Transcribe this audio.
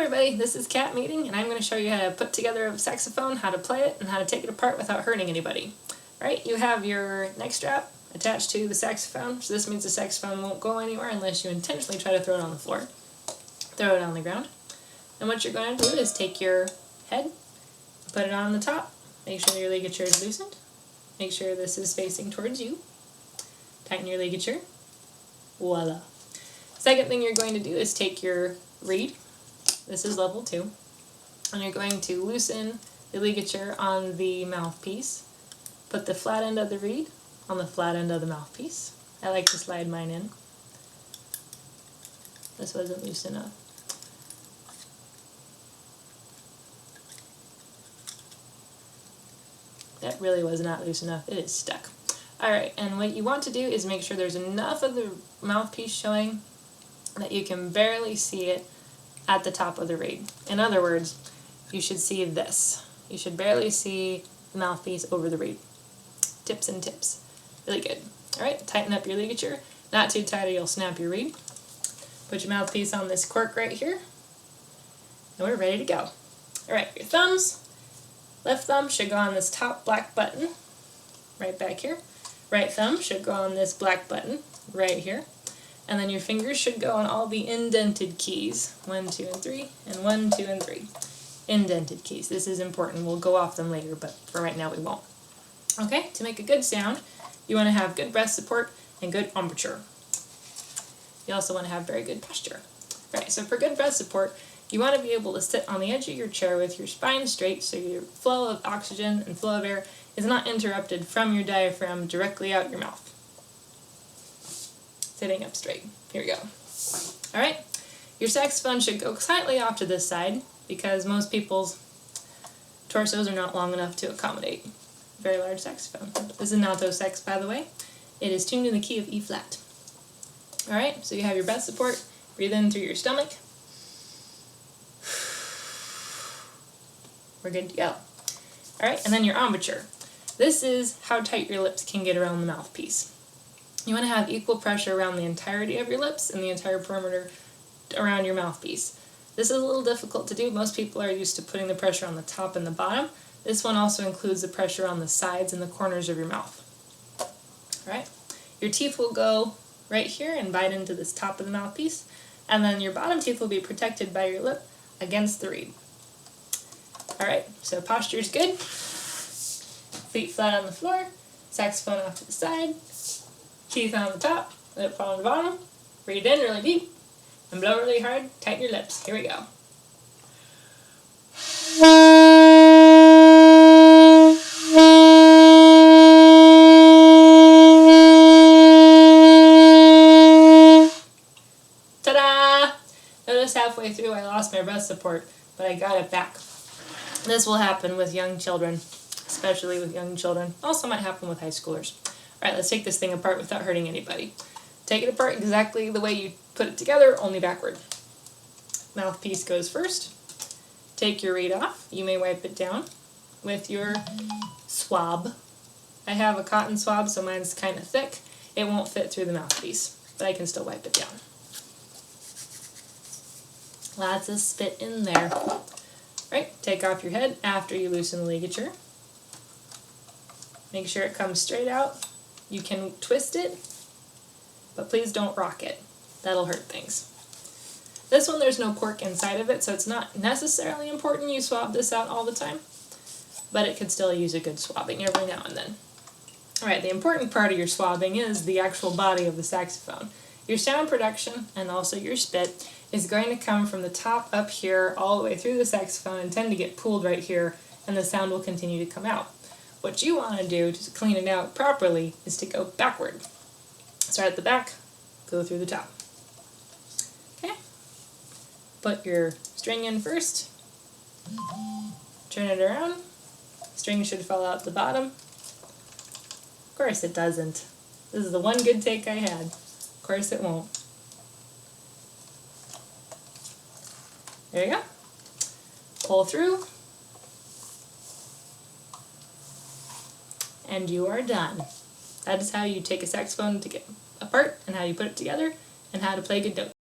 everybody, this is Cat Meeting, and I'm going to show you how to put together a saxophone, how to play it, and how to take it apart without hurting anybody. Right, you have your neck strap attached to the saxophone, so this means the saxophone won't go anywhere unless you intentionally try to throw it on the floor. Throw it on the ground. And what you're going to do is take your head, put it on the top, make sure your ligature is loosened, make sure this is facing towards you, tighten your ligature, voila. Second thing you're going to do is take your reed, this is level 2, and you're going to loosen the ligature on the mouthpiece. Put the flat end of the reed on the flat end of the mouthpiece. I like to slide mine in. This wasn't loose enough. That really was not loose enough. It is stuck. Alright, and what you want to do is make sure there's enough of the mouthpiece showing that you can barely see it at the top of the reed. In other words, you should see this. You should barely see the mouthpiece over the reed. Tips and tips. Really good. Alright, tighten up your ligature. Not too tight or you'll snap your reed. Put your mouthpiece on this cork right here. And we're ready to go. Alright, your thumbs. Left thumb should go on this top black button. Right back here. Right thumb should go on this black button. Right here. And then your fingers should go on all the indented keys. 1, 2, and 3. And 1, 2, and 3. Indented keys. This is important. We'll go off them later, but for right now we won't. Okay, to make a good sound, you want to have good breath support and good embouchure. You also want to have very good posture. Alright, so for good breath support, you want to be able to sit on the edge of your chair with your spine straight so your flow of oxygen and flow of air is not interrupted from your diaphragm directly out your mouth. Sitting up straight. Here we go. Alright, your saxophone should go slightly off to this side because most people's torsos are not long enough to accommodate a very large saxophone. This is an alto sax, by the way. It is tuned in the key of E flat. Alright, so you have your breath support. Breathe in through your stomach. We're good to go. Alright, and then your embouchure. This is how tight your lips can get around the mouthpiece. You want to have equal pressure around the entirety of your lips and the entire perimeter around your mouthpiece. This is a little difficult to do. Most people are used to putting the pressure on the top and the bottom. This one also includes the pressure on the sides and the corners of your mouth. Alright, your teeth will go right here and bite into this top of the mouthpiece, and then your bottom teeth will be protected by your lip against the reed. Alright, so posture's good. Feet flat on the floor, saxophone off to the side, teeth on the top, lip on the bottom, breathe in really deep, and blow really hard, tighten your lips. Here we go. Ta-da! Notice halfway through I lost my breath support, but I got it back. This will happen with young children, especially with young children. Also might happen with high schoolers. Alright, let's take this thing apart without hurting anybody. Take it apart exactly the way you put it together, only backward. Mouthpiece goes first. Take your reed off. You may wipe it down with your swab. I have a cotton swab, so mine's kind of thick. It won't fit through the mouthpiece, but I can still wipe it down. Lots of spit in there. Right, take off your head after you loosen the ligature. Make sure it comes straight out. You can twist it, but please don't rock it. That'll hurt things. This one, there's no cork inside of it, so it's not necessarily important you swab this out all the time, but it could still use a good swabbing every now and then. Alright, the important part of your swabbing is the actual body of the saxophone. Your sound production, and also your spit, is going to come from the top up here all the way through the saxophone and tend to get pooled right here, and the sound will continue to come out. What you want to do to clean it out properly is to go backward. Start at the back, go through the top. Okay? Put your string in first, turn it around, string should fall out the bottom. Of course it doesn't. This is the one good take I had. Of course it won't. There you go. Pull through. And you are done. That is how you take a saxophone to get apart, and how you put it together, and how to play good notes.